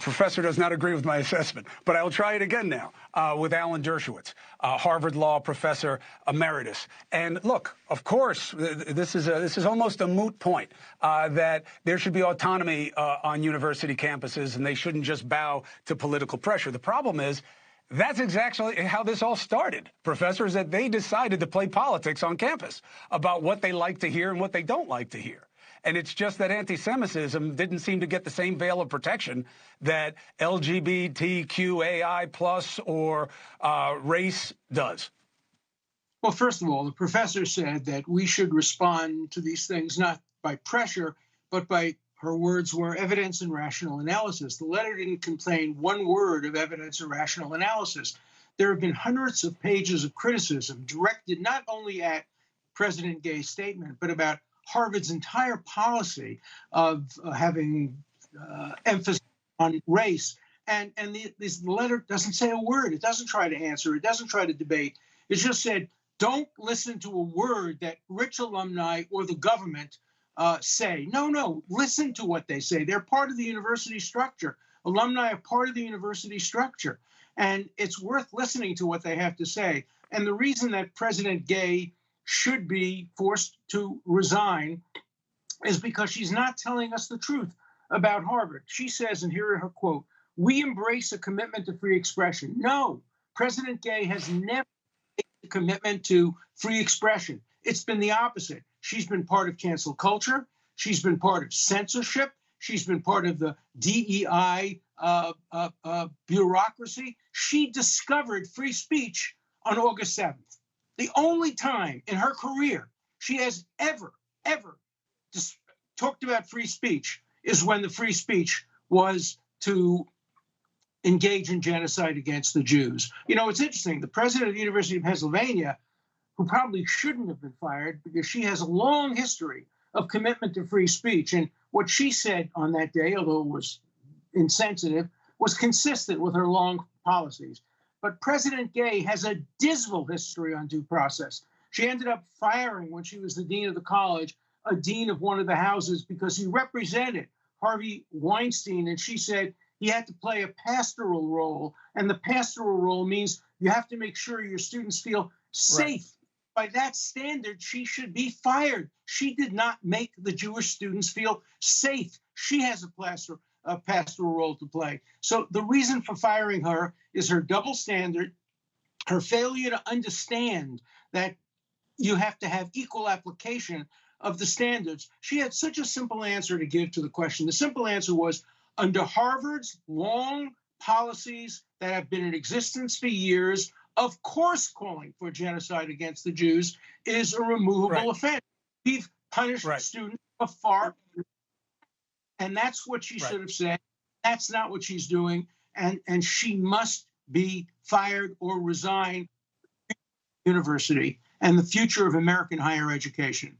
professor does not agree with my assessment, but I will try it again now with Alan Dershowitz, Harvard Law professor emeritus. And look, of course, this is almost a moot point that there should be autonomy on university campuses, and they shouldn't just bow to political pressure. The problem is, that's exactly how this all started, professors, that they decided to play politics on campus about what they like to hear and what they don't like to hear. And it's just that anti-Semitism didn't seem to get the same veil of protection that LGBTQAI plus or race does. Well, first of all, the professor said that we should respond to these things not by pressure, but by, her words were, evidence and rational analysis. The letter didn't contain one word of evidence or rational analysis. There have been hundreds of pages of criticism directed not only at President Gay's statement, but about Harvard's entire policy of having emphasis on race. And this letter doesn't say a word. It doesn't try to answer. It doesn't try to debate. It just said, don't listen to a word that rich alumni or the government say. No, listen to what they say. They're part of the university structure. Alumni are part of the university structure. And it's worth listening to what they have to say. And the reason that President Gay should be forced to resign is because she's not telling us the truth about Harvard. She says, and here are her quote, "We embrace a commitment to free expression." No, President Gay has never made a commitment to free expression. It's been the opposite. She's been part of cancel culture. She's been part of censorship. She's been part of the DEI bureaucracy. She discovered free speech on August 7th. The only time in her career she has ever talked about free speech is when the free speech was to engage in genocide against the Jews. You know, it's interesting. The president of the University of Pennsylvania, who probably shouldn't have been fired because she has a long history of commitment to free speech. And what she said on that day, although it was insensitive, was consistent with her long policies. But President Gay has a dismal history on due process. She ended up firing, when she was the dean of the college, a dean of one of the houses because he represented Harvey Weinstein. And she said he had to play a pastoral role. And the pastoral role means you have to make sure your students feel safe. Right. By that standard, she should be fired. She did not make the Jewish students feel safe. She has a pastoral role to play. So the reason for firing her is her double standard, her failure to understand that you have to have equal application of the standards. She had such a simple answer to give to the question. The simple answer was, under Harvard's long policies that have been in existence for years, of course, calling for genocide against the Jews is a removable offense. We've punished students far, and that's what she should have said. That's not what she's doing, and she must be fired or resign from the university and the future of American higher education.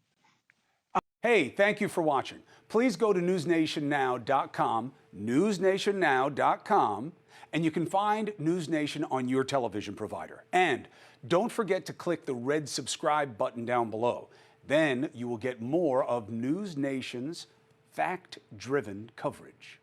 Hey, thank you for watching. Please go to newsnationnow.com, newsnationnow.com, and you can find NewsNation on your television provider. And don't forget to click the red subscribe button down below. Then you will get more of NewsNation's fact-driven coverage.